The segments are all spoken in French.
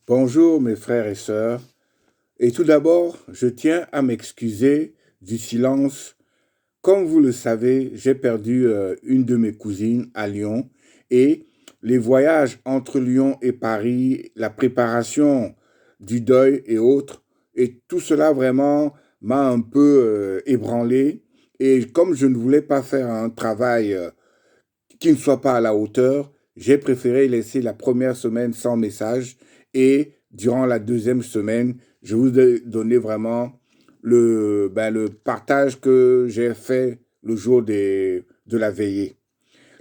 Bonjour mes frères et sœurs. Et tout d'abord, je tiens à m'excuser du silence. Comme vous le savez, j'ai perdu une de mes cousines à Lyon et les voyages entre Lyon et Paris, la préparation du deuil et autres, et tout cela vraiment m'a un peu ébranlé. Et comme je ne voulais pas faire un travail qui ne soit pas à la hauteur, j'ai préféré laisser la première semaine sans message et durant la deuxième semaine, je vous ai donné vraiment le partage que j'ai fait le jour de la veillée.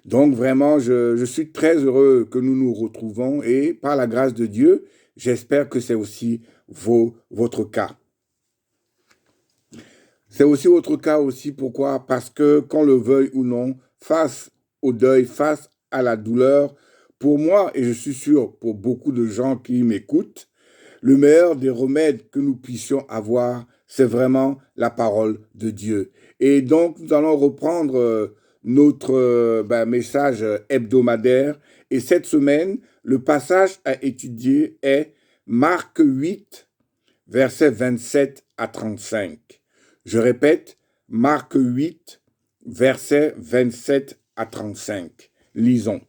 Donc vraiment, je suis très heureux que nous nous retrouvons et par la grâce de Dieu, j'espère que c'est aussi votre cas. C'est aussi votre cas aussi, pourquoi? Parce que qu'on le veuille ou non, face au deuil, face à la douleur, pour moi, et je suis sûr pour beaucoup de gens qui m'écoutent, le meilleur des remèdes que nous puissions avoir, c'est vraiment la parole de Dieu. Et donc, nous allons reprendre notre message hebdomadaire. Et cette semaine, le passage à étudier est Marc 8, versets 27 à 35. Je répète, Marc 8, versets 27 à 35. Lisons.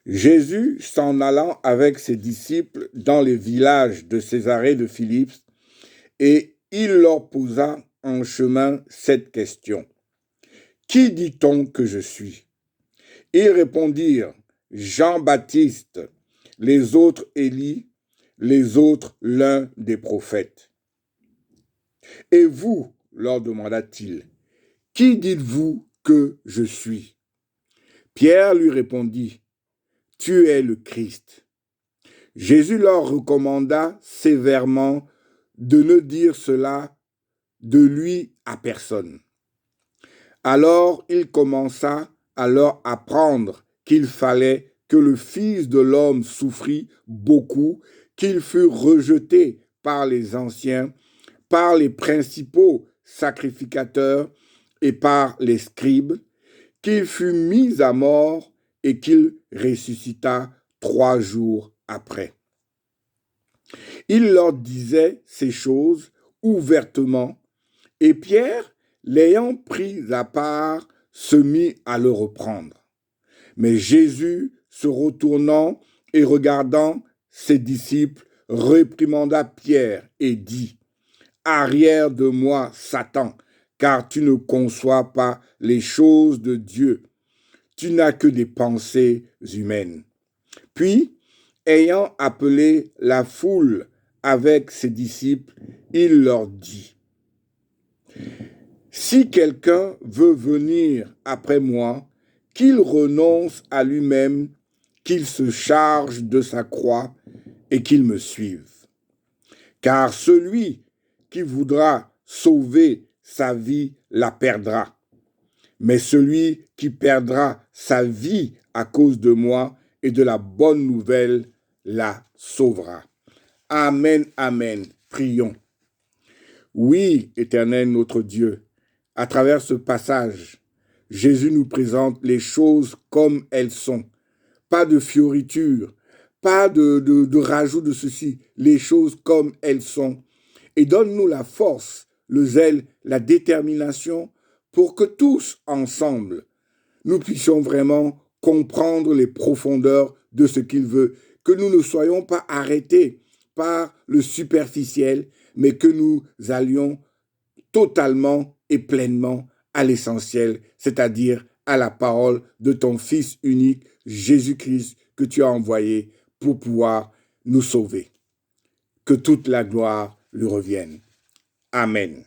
Jésus, s'en allant avec ses disciples dans les villages de Césarée de Philippe, et il leur posa en chemin cette question. Qui dit-on que je suis? Ils répondirent, Jean-Baptiste, les autres Élie, les autres l'un des prophètes. Et vous, leur demanda-t-il, qui dites-vous que je suis? Pierre lui répondit, tu es le Christ. Jésus leur recommanda sévèrement de ne dire cela de lui à personne. Alors il commença à leur apprendre qu'il fallait que le Fils de l'homme souffrit beaucoup, qu'il fût rejeté par les anciens, par les principaux sacrificateurs et par les scribes, qu'il fut mis à mort et qu'il ressuscita 3 jours après. Il leur disait ces choses ouvertement, et Pierre, l'ayant pris à part, se mit à le reprendre. Mais Jésus, se retournant et regardant ses disciples, réprimanda Pierre et dit, Arrière de moi, Satan, car tu ne conçois pas les choses de Dieu. Tu n'as que des pensées humaines. Puis, ayant appelé la foule avec ses disciples, il leur dit, si quelqu'un veut venir après moi, qu'il renonce à lui-même, qu'il se charge de sa croix et qu'il me suive. Car celui qui voudra sauver sa vie la perdra. Mais celui qui perdra sa vie à cause de moi et de la bonne nouvelle la sauvera. Amen, amen. Prions. Oui, Éternel notre Dieu, à travers ce passage, Jésus nous présente les choses comme elles sont. Pas de fioritures, pas de rajout de ceci, les choses comme elles sont. Et donne-nous la force, le zèle, la détermination pour que tous ensemble, nous puissions vraiment comprendre les profondeurs de ce qu'il veut, que nous ne soyons pas arrêtés par le superficiel, mais que nous allions totalement et pleinement à l'essentiel, c'est-à-dire à la parole de ton Fils unique, Jésus-Christ, que tu as envoyé pour pouvoir nous sauver. Que toute la gloire lui revienne. Amen.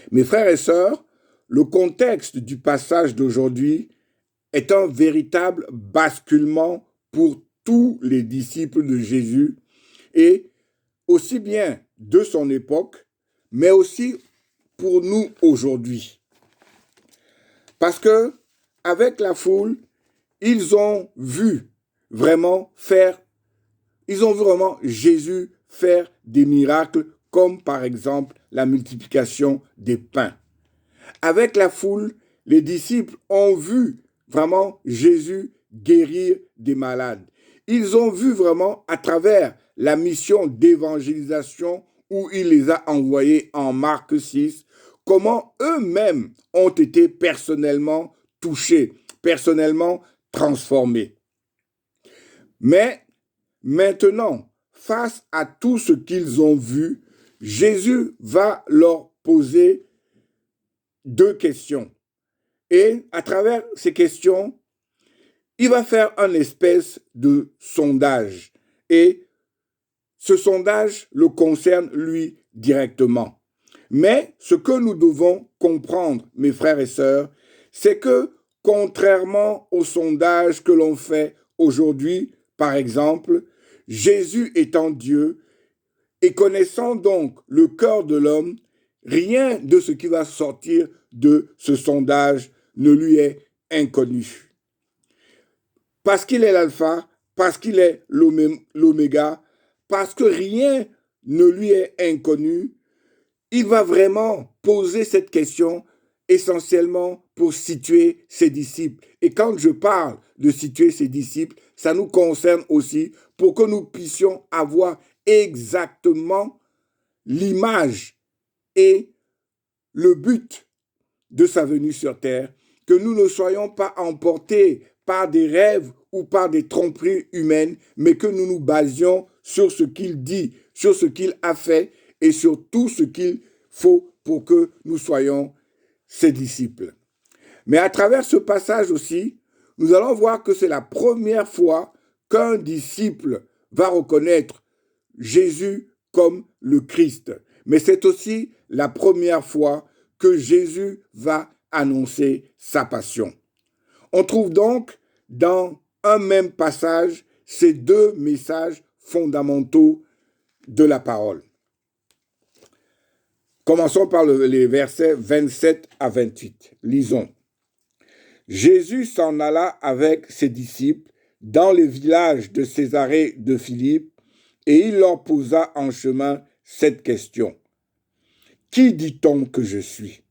Mes frères et sœurs, le contexte du passage d'aujourd'hui est un véritable basculement pour tous les disciples de Jésus et aussi bien de son époque, mais aussi pour nous aujourd'hui. Parce que avec la foule, ils ont vu vraiment Jésus faire des miracles comme par exemple la multiplication des pains. Avec la foule, les disciples ont vu vraiment Jésus guérir des malades. Ils ont vu vraiment à travers la mission d'évangélisation où il les a envoyés en Marc 6, comment eux-mêmes ont été personnellement touchés, personnellement transformés. Mais maintenant, face à tout ce qu'ils ont vu, Jésus va leur poser deux questions. Et à travers ces questions, il va faire un espèce de sondage. Et ce sondage le concerne lui directement. Mais ce que nous devons comprendre, mes frères et sœurs, c'est que contrairement au sondage que l'on fait aujourd'hui, par exemple, Jésus étant Dieu et connaissant donc le cœur de l'homme, rien de ce qui va sortir de ce sondage ne lui est inconnu. Parce qu'il est l'alpha, parce qu'il est l'oméga, parce que rien ne lui est inconnu, il va vraiment poser cette question essentiellement pour situer ses disciples. Et quand je parle de situer ses disciples, ça nous concerne aussi pour que nous puissions avoir exactement l'image et le but de sa venue sur terre, que nous ne soyons pas emportés par des rêves ou par des tromperies humaines, mais que nous nous basions sur ce qu'il dit, sur ce qu'il a fait et sur tout ce qu'il faut pour que nous soyons ses disciples. Mais à travers ce passage aussi, nous allons voir que c'est la première fois qu'un disciple va reconnaître Jésus comme le Christ. Mais c'est aussi la première fois que Jésus va annoncer sa passion. On trouve donc dans un même passage ces deux messages fondamentaux de la parole. Commençons par les versets 27 à 28. Lisons. Jésus s'en alla avec ses disciples dans les villages de Césarée de Philippe et il leur posa en chemin cette question. Qui dit-on que je suis?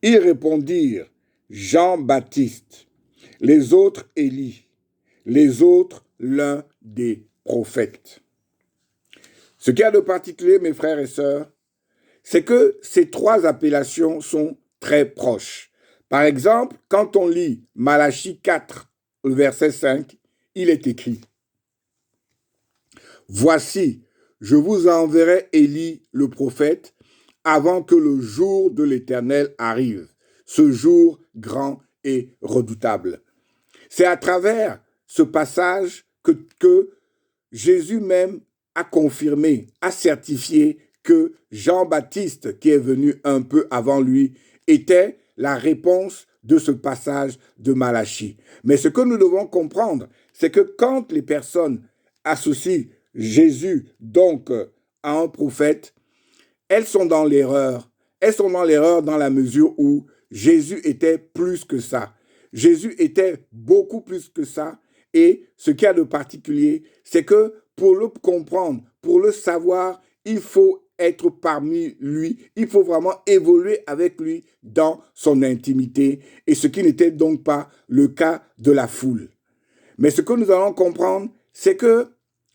Ils répondirent, Jean-Baptiste, les autres Élie, les autres l'un des prophètes. Ce qu'il y a de particulier, mes frères et sœurs, c'est que ces trois appellations sont très proches. Par exemple, quand on lit Malachie 4, verset 5, il est écrit « Voici, je vous enverrai Élie le prophète avant que le jour de l'Éternel arrive, ce jour grand et redoutable. » C'est à travers ce passage que Jésus même a confirmé, a certifié que Jean-Baptiste, qui est venu un peu avant lui, était la réponse de ce passage de Malachie. Mais ce que nous devons comprendre, c'est que quand les personnes associent Jésus donc à un prophète, elles sont dans l'erreur. Elles sont dans l'erreur dans la mesure où Jésus était plus que ça. Jésus était beaucoup plus que ça. Et ce qu'il y a de particulier, c'est que pour le comprendre, pour le savoir, il faut être parmi lui. Il faut vraiment évoluer avec lui dans son intimité. Et ce qui n'était donc pas le cas de la foule. Mais ce que nous allons comprendre, c'est que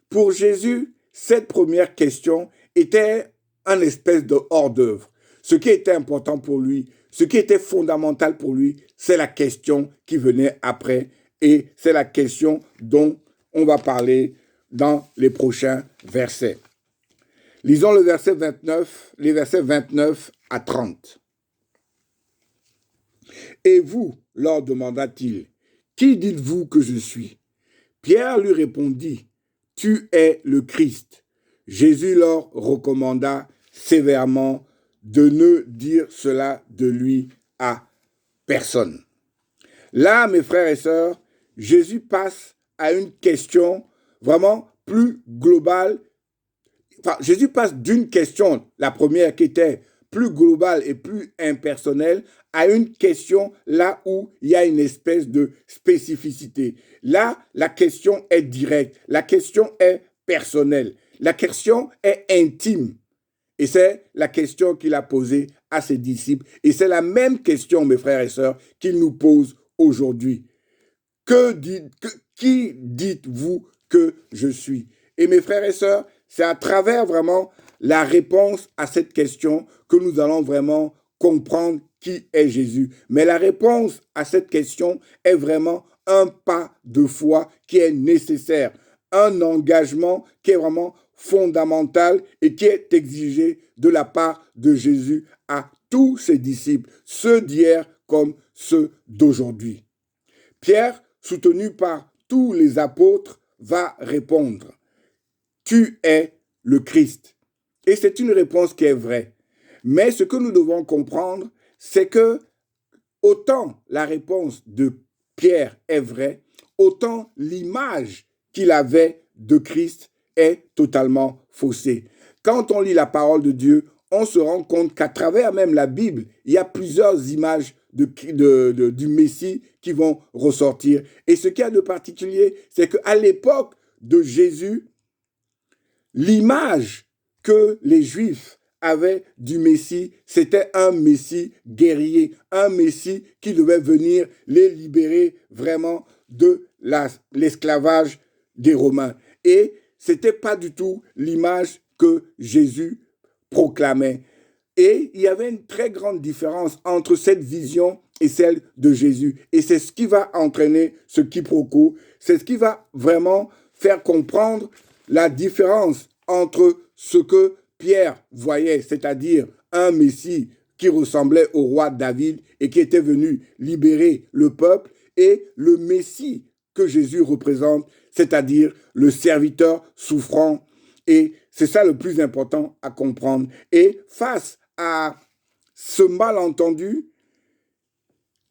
pour Jésus, cette première question était un espèce de hors-d'œuvre. Ce qui était important pour lui, ce qui était fondamental pour lui, c'est la question qui venait après et c'est la question dont on va parler dans les prochains versets. Lisons le verset 29, les versets 29 à 30. « Et vous, leur demanda-t-il, qui dites-vous que je suis? Pierre lui répondit, tu es le Christ. Jésus leur recommanda sévèrement de ne dire cela de lui à personne. » Là, mes frères et sœurs, Jésus passe à une question vraiment plus globale. Enfin, Jésus passe d'une question, la première qui était plus globale et plus impersonnelle, à une question là où il y a une espèce de spécificité. Là, la question est directe, la question est personnelle, la question est intime. Et c'est la question qu'il a posée à ses disciples. Et c'est la même question, mes frères et sœurs, qu'il nous pose aujourd'hui. Qui dites-vous que je suis? Et mes frères et sœurs, c'est à travers vraiment la réponse à cette question que nous allons vraiment comprendre qui est Jésus. Mais la réponse à cette question est vraiment un pas de foi qui est nécessaire, un engagement qui est vraiment fondamental et qui est exigé de la part de Jésus à tous ses disciples, ceux d'hier comme ceux d'aujourd'hui. Pierre, soutenu par tous les apôtres, va répondre, tu es le Christ. Et c'est une réponse qui est vraie. Mais ce que nous devons comprendre, c'est que autant la réponse de Pierre est vraie, autant l'image qu'il avait de Christ est totalement faussée. Quand on lit la parole de Dieu, on se rend compte qu'à travers même la Bible, il y a plusieurs images du Messie qui vont ressortir. Et ce qu'il y a de particulier, c'est qu'à l'époque de Jésus, l'image que les Juifs avaient du Messie, c'était un Messie guerrier, un Messie qui devait venir les libérer vraiment de l'esclavage des Romains. Et ce n'était pas du tout l'image que Jésus proclamait. Et il y avait une très grande différence entre cette vision et celle de Jésus. Et c'est ce qui va entraîner ce quiproquo. C'est ce qui va vraiment faire comprendre la différence entre ce que Pierre voyait, c'est-à-dire un Messie qui ressemblait au roi David et qui était venu libérer le peuple, et le Messie que Jésus représente, c'est-à-dire le serviteur souffrant. Et c'est ça le plus important à comprendre. Et face à ce malentendu,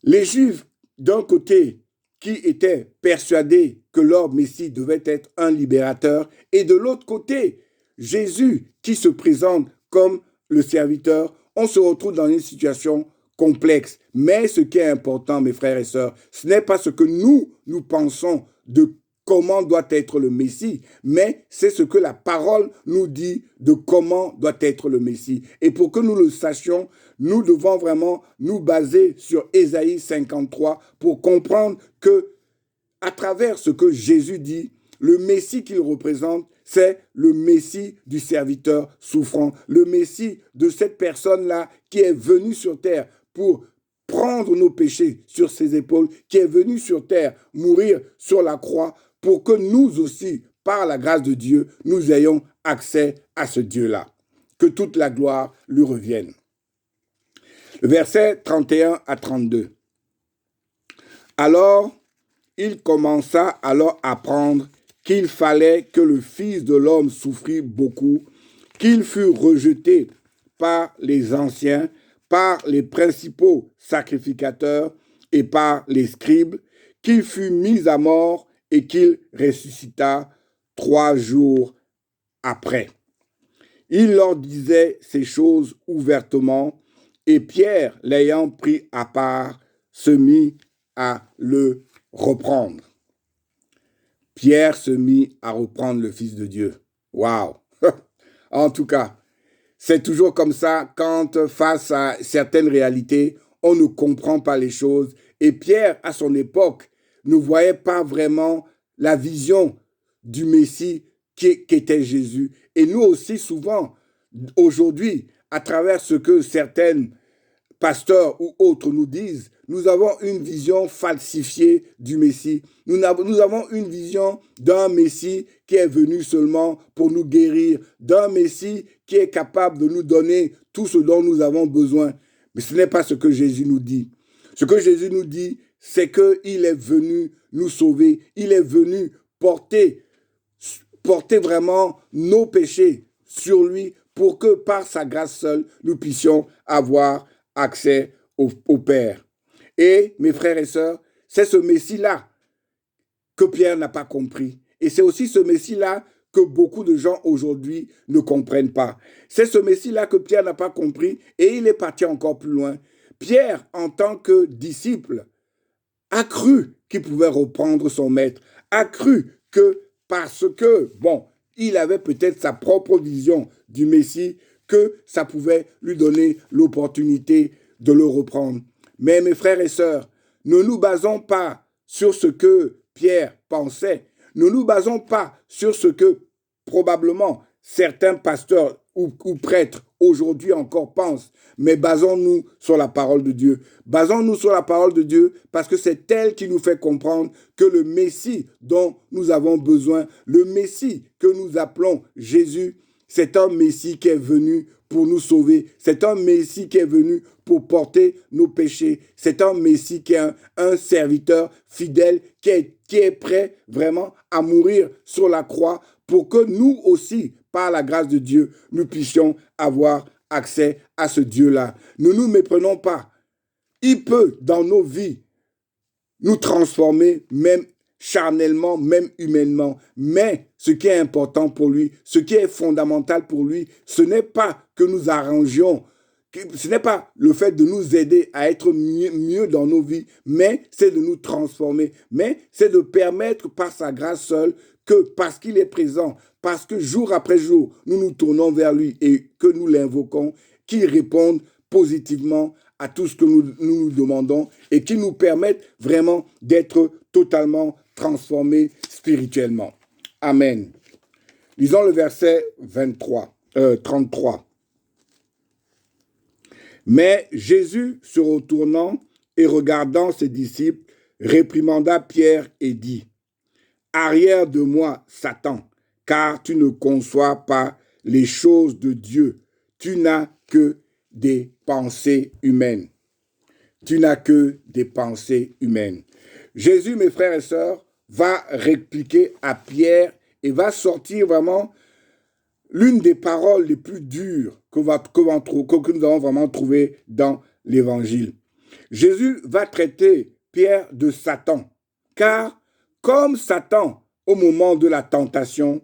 les Juifs, d'un côté, qui étaient persuadés que leur Messie devait être un libérateur, et de l'autre côté, Jésus, qui se présente comme le serviteur, on se retrouve dans une situation complexe. Mais ce qui est important, mes frères et sœurs, ce n'est pas ce que nous pensons de comment doit être le Messie, mais c'est ce que la parole nous dit de comment doit être le Messie. Et pour que nous le sachions, nous devons vraiment nous baser sur Ésaïe 53 pour comprendre que, à travers ce que Jésus dit, le Messie qu'il représente, c'est le Messie du serviteur souffrant, le Messie de cette personne-là qui est venue sur terre pour prendre nos péchés sur ses épaules, qui est venu sur terre mourir sur la croix pour que nous aussi, par la grâce de Dieu, nous ayons accès à ce Dieu-là. Que toute la gloire lui revienne. Le verset 31 à 32. Alors, il commença alors à apprendre qu'il fallait que le Fils de l'homme souffrit beaucoup, qu'il fût rejeté par les anciens, par les principaux sacrificateurs et par les scribes, qu'il fût mis à mort et qu'il ressuscita 3 jours après. Il leur disait ces choses ouvertement, et Pierre, l'ayant pris à part, se mit à le reprendre. Pierre se mit à reprendre le Fils de Dieu. Waouh! En tout cas, c'est toujours comme ça quand face à certaines réalités, on ne comprend pas les choses. Et Pierre, à son époque, ne voyait pas vraiment la vision du Messie qu'était Jésus. Et nous aussi, souvent, aujourd'hui, à travers ce que certaines pasteurs ou autres nous disent, nous avons une vision falsifiée du Messie. Nous avons une vision d'un Messie qui est venu seulement pour nous guérir, d'un Messie qui est capable de nous donner tout ce dont nous avons besoin. Mais ce n'est pas ce que Jésus nous dit. Ce que Jésus nous dit, c'est qu'il est venu nous sauver. Il est venu porter vraiment nos péchés sur lui pour que par sa grâce seule, nous puissions avoir accès au Père. Et mes frères et sœurs, c'est ce Messie-là que Pierre n'a pas compris. Et c'est aussi ce Messie-là que beaucoup de gens aujourd'hui ne comprennent pas. C'est ce Messie-là que Pierre n'a pas compris et il est parti encore plus loin. Pierre, en tant que disciple, a cru qu'il pouvait reprendre son maître, a cru que parce que, il avait peut-être sa propre vision du Messie, que ça pouvait lui donner l'opportunité de le reprendre. Mais mes frères et sœurs, ne nous basons pas sur ce que Pierre pensait. Ne nous basons pas sur ce que probablement certains pasteurs ou prêtres aujourd'hui encore pensent, mais basons-nous sur la parole de Dieu. Basons-nous sur la parole de Dieu parce que c'est elle qui nous fait comprendre que le Messie dont nous avons besoin, le Messie que nous appelons Jésus, c'est un Messie qui est venu pour nous sauver. C'est un Messie qui est venu pour porter nos péchés. C'est un Messie qui est un serviteur fidèle qui est prêt vraiment à mourir sur la croix pour que nous aussi, par la grâce de Dieu, nous puissions avoir accès à ce Dieu-là. Ne nous méprenons pas. Il peut, dans nos vies, nous transformer, même charnellement, même humainement. Mais ce qui est important pour lui, ce qui est fondamental pour lui, ce n'est pas que nous arrangions, ce n'est pas le fait de nous aider à être mieux dans nos vies, mais c'est de nous transformer. Mais c'est de permettre par sa grâce seule que parce qu'il est présent, parce que jour après jour, nous nous tournons vers lui et que nous l'invoquons, qu'il réponde positivement à tout ce que nous demandons et qui nous permettent vraiment d'être totalement transformés spirituellement. Amen. Lisons le verset 33. Mais Jésus, se retournant et regardant ses disciples, réprimanda Pierre et dit, « Arrière de moi, Satan, car tu ne conçois pas les choses de Dieu. Tu n'as que des pensées humaines. » Tu n'as que des pensées humaines. Jésus, mes frères et sœurs, va répliquer à Pierre et va sortir vraiment l'une des paroles les plus dures que nous allons vraiment trouver dans l'Évangile. Jésus va traiter Pierre de Satan, car comme Satan, au moment de la tentation,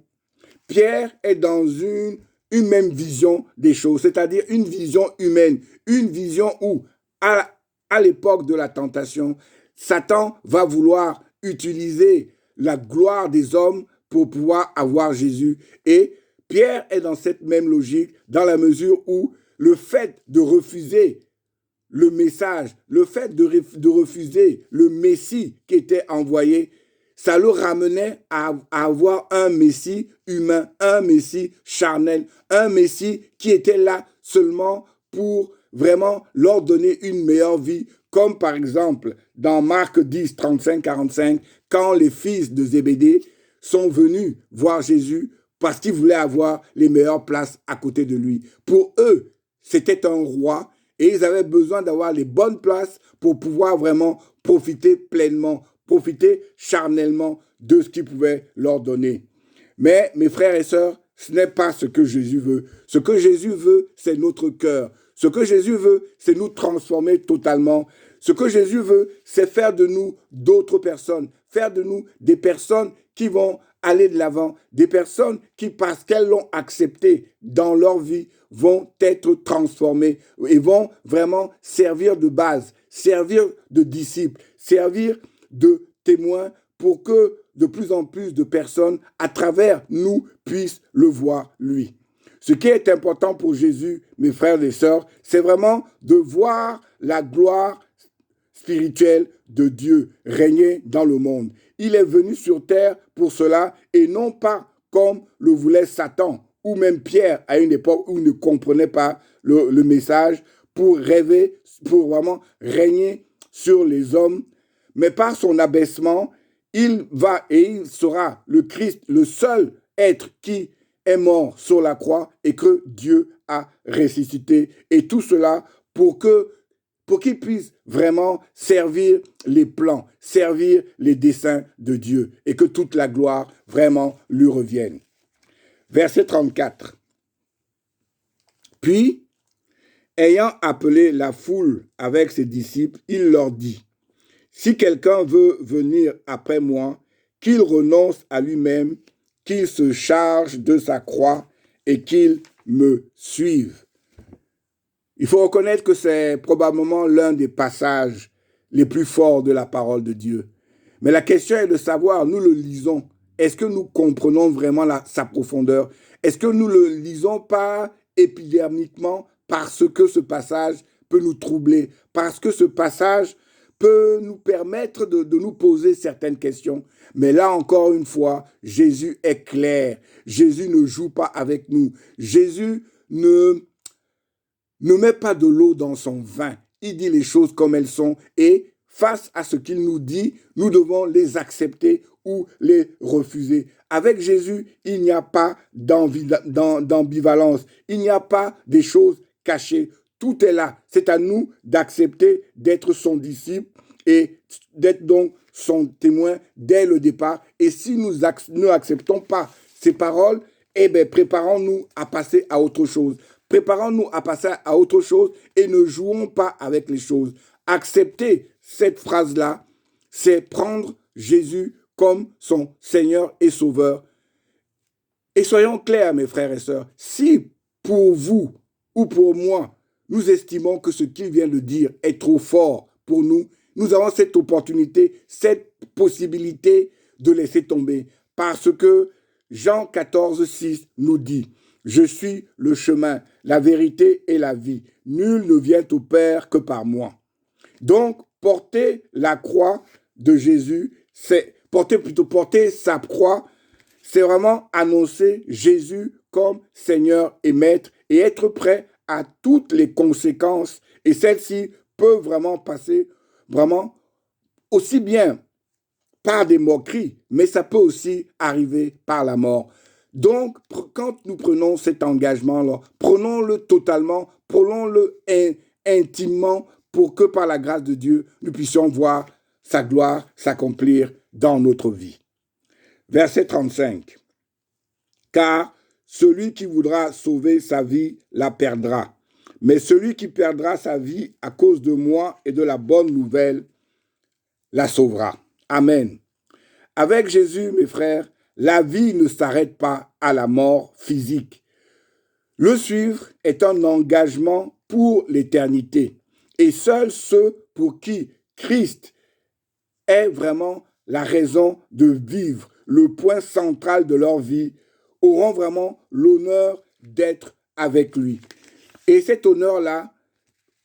Pierre est dans une même vision des choses, c'est-à-dire une vision humaine, une vision où, à l'époque de la tentation, Satan va vouloir utiliser la gloire des hommes pour pouvoir avoir Jésus. Et Pierre est dans cette même logique, dans la mesure où le fait de refuser le message, le fait de refuser le Messie qui était envoyé, ça le ramenait à avoir un Messie humain, un Messie charnel, un Messie qui était là seulement pour vraiment leur donner une meilleure vie, comme par exemple dans Marc 10, 35, 45, quand les fils de Zébédée sont venus voir Jésus parce qu'ils voulaient avoir les meilleures places à côté de lui. Pour eux, c'était un roi et ils avaient besoin d'avoir les bonnes places pour pouvoir vraiment profiter pleinement, profiter charnellement de ce qu'il pouvait leur donner. Mais mes frères et sœurs, ce n'est pas ce que Jésus veut. Ce que Jésus veut, c'est notre cœur. Ce que Jésus veut, c'est nous transformer totalement. Ce que Jésus veut, c'est faire de nous d'autres personnes, faire de nous des personnes qui vont aller de l'avant, des personnes qui, parce qu'elles l'ont accepté dans leur vie, vont être transformées et vont vraiment servir de base, servir de disciples, servir de témoins pour que de plus en plus de personnes, à travers nous, puissent le voir, lui. Ce qui est important pour Jésus, mes frères et sœurs, c'est vraiment de voir la gloire spirituelle de Dieu régner dans le monde. Il est venu sur terre pour cela et non pas comme le voulait Satan ou même Pierre à une époque où il ne comprenait pas le message pour rêver, pour vraiment régner sur les hommes. Mais par son abaissement, il va et il sera le Christ, le seul être qui est mort sur la croix et que Dieu a ressuscité. Et tout cela pour qu'il puisse vraiment servir les plans, servir les desseins de Dieu et que toute la gloire vraiment lui revienne. Verset 34. Puis, ayant appelé la foule avec ses disciples, il leur dit, « Si quelqu'un veut venir après moi, qu'il renonce à lui-même, qu'il se charge de sa croix et qu'il me suive. » Il faut reconnaître que c'est probablement l'un des passages les plus forts de la parole de Dieu. Mais la question est de savoir, nous le lisons, est-ce que nous comprenons vraiment sa profondeur? Est-ce que nous le lisons pas épidermiquement parce que ce passage peut nous troubler, parce que ce passage peut nous permettre de nous poser certaines questions. Mais là encore une fois, Jésus est clair. Jésus ne joue pas avec nous. Jésus ne met pas de l'eau dans son vin. Il dit les choses comme elles sont et face à ce qu'il nous dit, nous devons les accepter ou les refuser. Avec Jésus, il n'y a pas d'ambivalence. Il n'y a pas des choses cachées. Tout est là. C'est à nous d'accepter d'être son disciple et d'être donc son témoin dès le départ. Et si nous n'acceptons pas ces paroles, eh bien, préparons-nous à passer à autre chose. Préparons-nous à passer à autre chose et ne jouons pas avec les choses. Accepter cette phrase-là, c'est prendre Jésus comme son Seigneur et Sauveur. Et soyons clairs, mes frères et sœurs, si pour vous ou pour moi, nous estimons que ce qu'il vient de dire est trop fort pour nous, nous avons cette opportunité, cette possibilité de laisser tomber. Parce que Jean 14, 6 nous dit, « Je suis le chemin, la vérité et la vie. Nul ne vient au Père que par moi. » Donc, porter la croix de Jésus, c'est porter sa croix, c'est vraiment annoncer Jésus comme Seigneur et Maître et être prêt à toutes les conséquences. Et celles-ci peuvent vraiment passer vraiment aussi bien par des moqueries, mais ça peut aussi arriver par la mort. Donc, quand nous prenons cet engagement-là, prenons-le totalement, prenons-le intimement pour que par la grâce de Dieu, nous puissions voir sa gloire s'accomplir dans notre vie. Verset 35. Car celui qui voudra sauver sa vie la perdra. Mais celui qui perdra sa vie à cause de moi et de la bonne nouvelle la sauvera. Amen. Avec Jésus, mes frères, la vie ne s'arrête pas à la mort physique. Le suivre est un engagement pour l'éternité. Et seuls ceux pour qui Christ est vraiment la raison de vivre, le point central de leur vie, auront vraiment l'honneur d'être avec lui. Et cet honneur-là,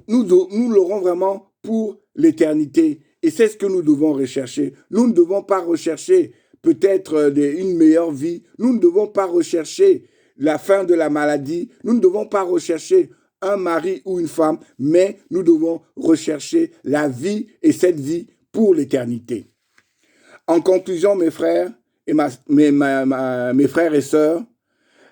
nous l'aurons vraiment pour l'éternité. Et c'est ce que nous devons rechercher. Nous ne devons pas rechercher peut-être une meilleure vie. Nous ne devons pas rechercher la fin de la maladie. Nous ne devons pas rechercher un mari ou une femme, mais nous devons rechercher la vie et cette vie pour l'éternité. En conclusion, mes frères et mes frères et sœurs,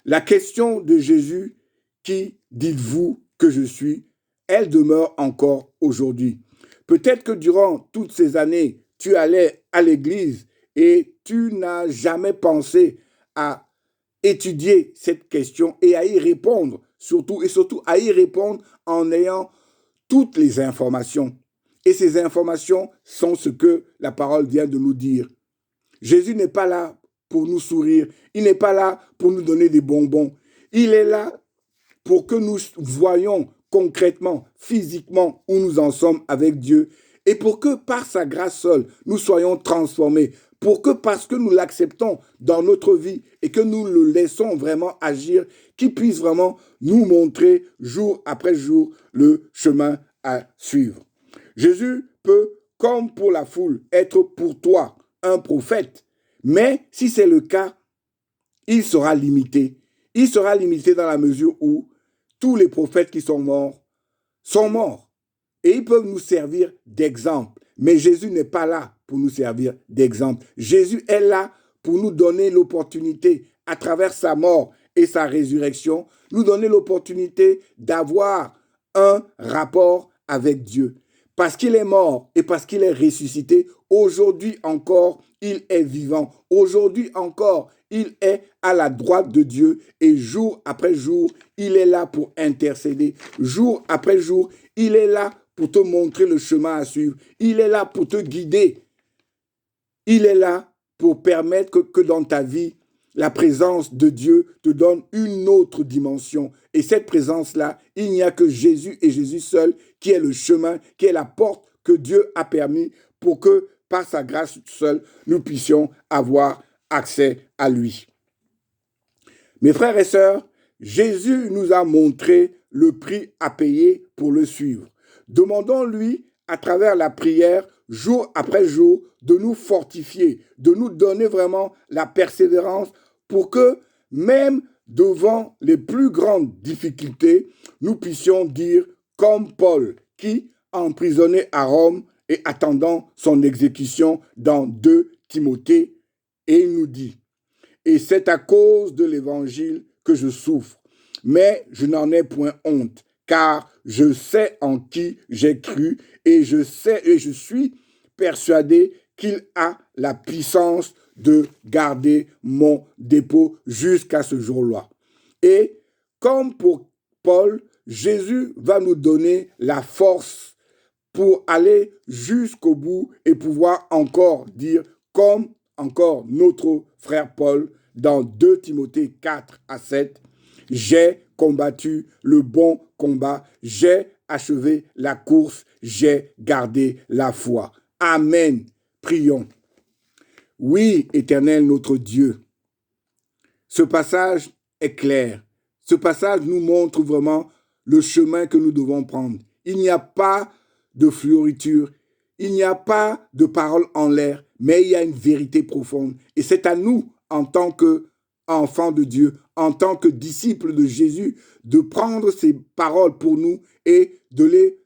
la question de Jésus, qui dites-vous que je suis, elle demeure encore aujourd'hui. Peut-être que durant toutes ces années, tu allais à l'église et tu n'as jamais pensé à étudier cette question et à y répondre, surtout à y répondre en ayant toutes les informations. Et ces informations sont ce que la parole vient de nous dire. Jésus n'est pas là pour nous sourire, il n'est pas là pour nous donner des bonbons. Il est là pour que nous voyions concrètement, physiquement, où nous en sommes avec Dieu et pour que par sa grâce seule, nous soyons transformés. Pour que parce que nous l'acceptons dans notre vie et que nous le laissons vraiment agir, qu'il puisse vraiment nous montrer jour après jour le chemin à suivre. Jésus peut, comme pour la foule, être pour toi un prophète, mais si c'est le cas, il sera limité. Il sera limité dans la mesure où tous les prophètes qui sont morts. Et ils peuvent nous servir d'exemple. Mais Jésus n'est pas là pour nous servir d'exemple. Jésus est là pour nous donner l'opportunité, à travers sa mort et sa résurrection, nous donner l'opportunité d'avoir un rapport avec Dieu. Parce qu'il est mort et parce qu'il est ressuscité, aujourd'hui encore, il est vivant. Aujourd'hui encore, il est à la droite de Dieu et jour après jour, il est là pour intercéder. Jour après jour, il est là pour te montrer le chemin à suivre. Il est là pour te guider. Il est là pour permettre que dans ta vie, la présence de Dieu te donne une autre dimension. Et cette présence-là, il n'y a que Jésus et Jésus seul qui est le chemin, qui est la porte que Dieu a permis pour que, par sa grâce seule, nous puissions avoir accès à lui. Mes frères et sœurs, Jésus nous a montré le prix à payer pour le suivre. Demandons-lui, à travers la prière, jour après jour, de nous fortifier, de nous donner vraiment la persévérance pour que même devant les plus grandes difficultés, nous puissions dire comme Paul qui, emprisonné à Rome et attendant son exécution dans 2 Timothée, et il nous dit, et c'est à cause de l'évangile que je souffre, mais je n'en ai point honte, car je sais en qui j'ai cru et je suis persuadé qu'il a la puissance de garder mon dépôt jusqu'à ce jour-là. Et comme pour Paul, Jésus va nous donner la force pour aller jusqu'au bout et pouvoir encore dire, comme encore notre frère Paul dans 2 Timothée 4 à 7, j'ai combattu le bon combat, j'ai achevé la course, j'ai gardé la foi. Amen. Prions. Oui, Éternel notre Dieu, ce passage est clair. Ce passage nous montre vraiment le chemin que nous devons prendre. Il n'y a pas de fleuriture, il n'y a pas de paroles en l'air, mais il y a une vérité profonde. Et c'est à nous, en tant qu'enfants de Dieu, en tant que disciples de Jésus, de prendre ces paroles pour nous et de les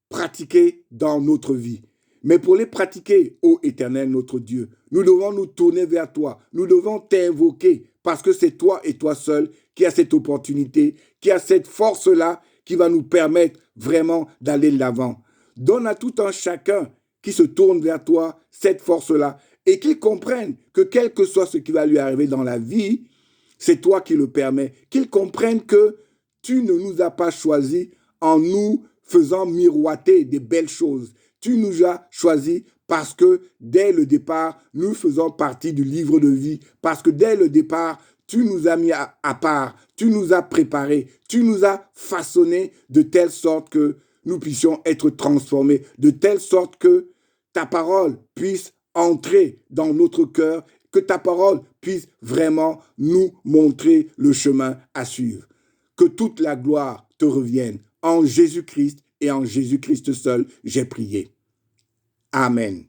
pratiquer dans notre vie. Mais pour les pratiquer, ô Éternel notre Dieu, nous devons nous tourner vers toi. Nous devons t'invoquer parce que c'est toi et toi seul qui as cette opportunité, qui a cette force-là qui va nous permettre vraiment d'aller de l'avant. Donne à tout un chacun qui se tourne vers toi cette force-là et qu'il comprenne que quel que soit ce qui va lui arriver dans la vie, c'est toi qui le permets. Qu'il comprenne que tu ne nous as pas choisis en nous faisant miroiter des belles choses. Tu nous as choisis parce que dès le départ, nous faisons partie du livre de vie. Parce que dès le départ, tu nous as mis à part, tu nous as préparés, tu nous as façonnés de telle sorte que nous puissions être transformés, de telle sorte que ta parole puisse entrer dans notre cœur, que ta parole puisse vraiment nous montrer le chemin à suivre. Que toute la gloire te revienne. En Jésus-Christ et en Jésus-Christ seul, j'ai prié. Amen.